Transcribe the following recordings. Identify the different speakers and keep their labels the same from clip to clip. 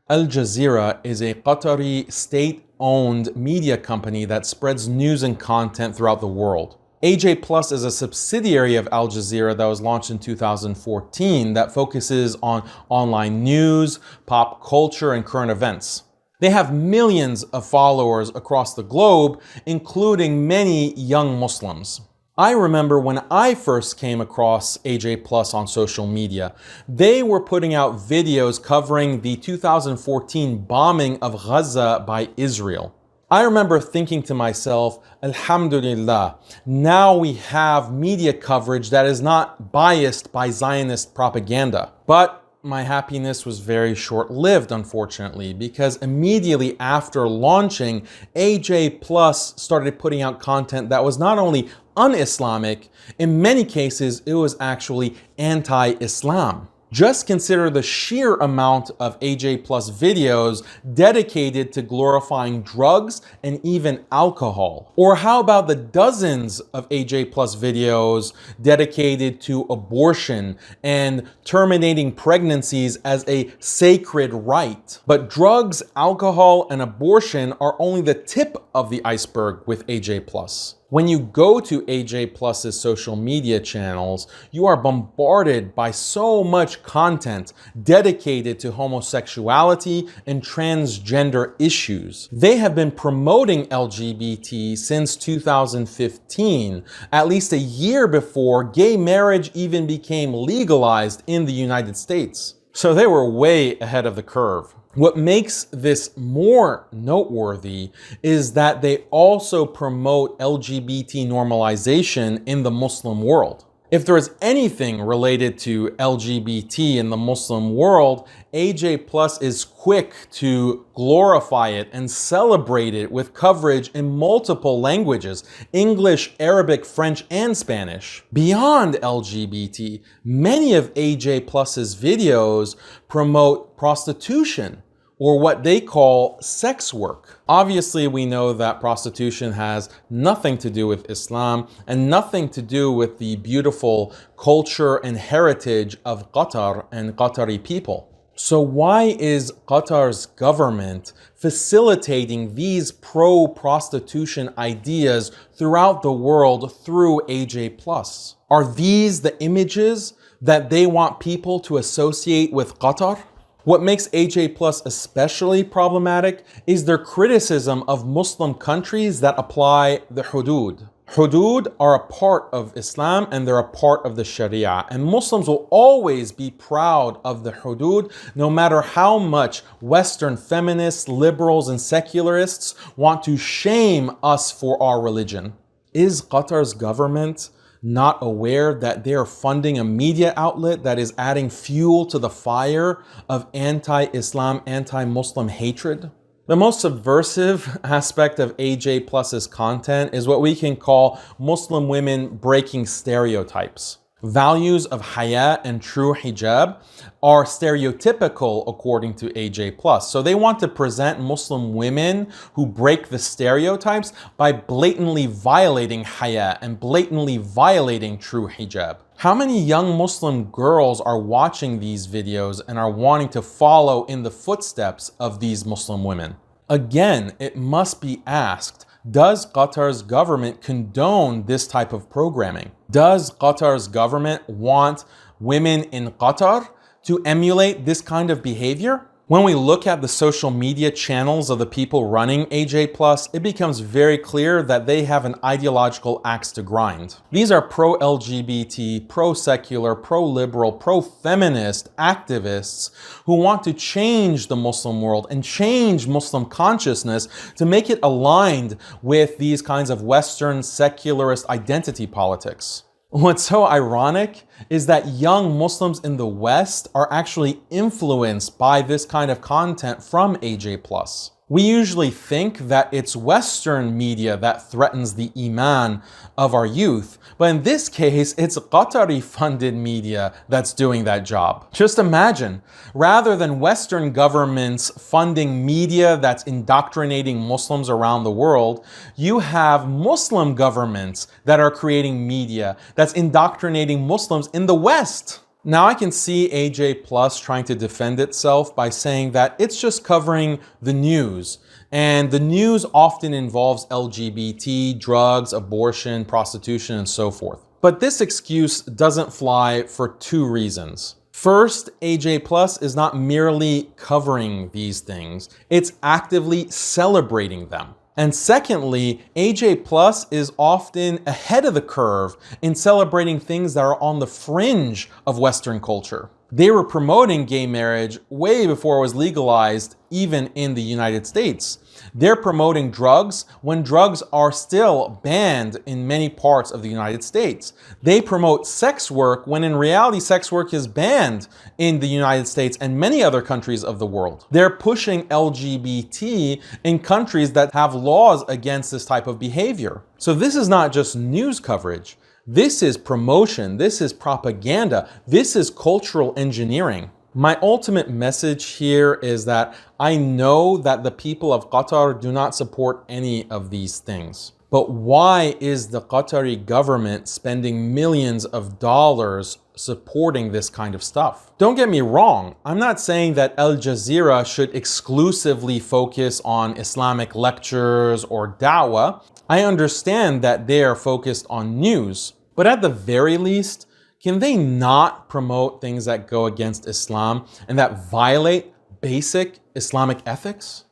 Speaker 1: Al-Jazeera is a Qatari state-owned media company that spreads news and content throughout the world. AJ Plus is a subsidiary of Al Jazeera that was launched in 2014 that focuses on online news, pop culture, and current events. They have millions of followers across the globe, including many young Muslims. I remember when I first came across AJ Plus on social media, they were putting out videos covering the 2014 bombing of Gaza by Israel. I remember thinking to myself, Alhamdulillah, now we have media coverage that is not biased by Zionist propaganda. But my happiness was very short-lived, unfortunately, because immediately after launching, AJ Plus started putting out content that was not only un-Islamic, in many cases, it was actually anti-Islam. Just consider the sheer amount of AJ Plus videos dedicated to glorifying drugs and even alcohol. Or how about the dozens of AJ Plus videos dedicated to abortion and terminating pregnancies as a sacred right? But drugs, alcohol, and abortion are only the tip of the iceberg with AJ Plus. When you go to AJ Plus's social media channels, you are bombarded by so much content dedicated to homosexuality and transgender issues. They have been promoting LGBT since 2015, at least a year before gay marriage even became legalized in the United States. So they were way ahead of the curve. What makes this more noteworthy is that they also promote LGBT normalization in the Muslim world. If there is anything related to LGBT in the Muslim world, AJ Plus is quick to glorify it and celebrate it with coverage in multiple languages: English, Arabic, French, and Spanish. Beyond LGBT, many of AJ Plus's videos promote prostitution, or what they call sex work. Obviously, we know that prostitution has nothing to do with Islam and nothing to do with the beautiful culture and heritage of Qatar and Qatari people. So why is Qatar's government facilitating these pro-prostitution ideas throughout the world through AJ Plus? Are these the images that they want people to associate with Qatar? What makes AJ Plus especially problematic is their criticism of Muslim countries that apply the hudud. Hudud are a part of Islam and they're a part of the Sharia. And Muslims will always be proud of the hudud, no matter how much Western feminists, liberals, and secularists want to shame us for our religion. Is Qatar's government not aware that they are funding a media outlet that is adding fuel to the fire of anti-Islam, anti-Muslim hatred? The most subversive aspect of AJ Plus's content is what we can call Muslim women breaking stereotypes. Values of haya and true hijab are stereotypical according to AJ Plus. So they want to present Muslim women who break the stereotypes by blatantly violating haya and blatantly violating true hijab. How many young Muslim girls are watching these videos and are wanting to follow in the footsteps of these Muslim women? Again, it must be asked, does Qatar's government condone this type of programming? Does Qatar's government want women in Qatar to emulate this kind of behavior? When we look at the social media channels of the people running AJ Plus, it becomes very clear that they have an ideological axe to grind. These are pro-LGBT, pro-secular, pro-liberal, pro-feminist activists who want to change the Muslim world and change Muslim consciousness to make it aligned with these kinds of Western secularist identity politics. What's so ironic is that young Muslims in the West are actually influenced by this kind of content from AJ Plus. We usually think that it's Western media that threatens the iman of our youth, but in this case, it's Qatari-funded media that's doing that job. Just imagine, rather than Western governments funding media that's indoctrinating Muslims around the world, you have Muslim governments that are creating media that's indoctrinating Muslims in the West. Now I can see AJ Plus trying to defend itself by saying that it's just covering the news. And the news often involves LGBT, drugs, abortion, prostitution, and so forth. But this excuse doesn't fly for two reasons. First, AJ Plus is not merely covering these things, it's actively celebrating them. And secondly, AJ Plus is often ahead of the curve in celebrating things that are on the fringe of Western culture. They were promoting gay marriage way before it was legalized, even in the United States. They're promoting drugs when drugs are still banned in many parts of the United States. They promote sex work when in reality sex work is banned in the United States and many other countries of the world. They're pushing LGBT in countries that have laws against this type of behavior. So this is not just news coverage. This is promotion, this is propaganda, this is cultural engineering. My ultimate message here is that I know that the people of Qatar do not support any of these things. But why is the Qatari government spending millions of dollars supporting this kind of stuff? Don't get me wrong, I'm not saying that Al Jazeera should exclusively focus on Islamic lectures or da'wah. I understand that they are focused on news, but at the very least, can they not promote things that go against Islam and that violate basic Islamic ethics?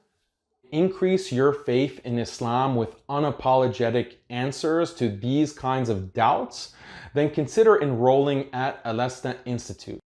Speaker 1: Increase your faith in Islam with unapologetic answers to these kinds of doubts, then consider enrolling at Alesta Institute.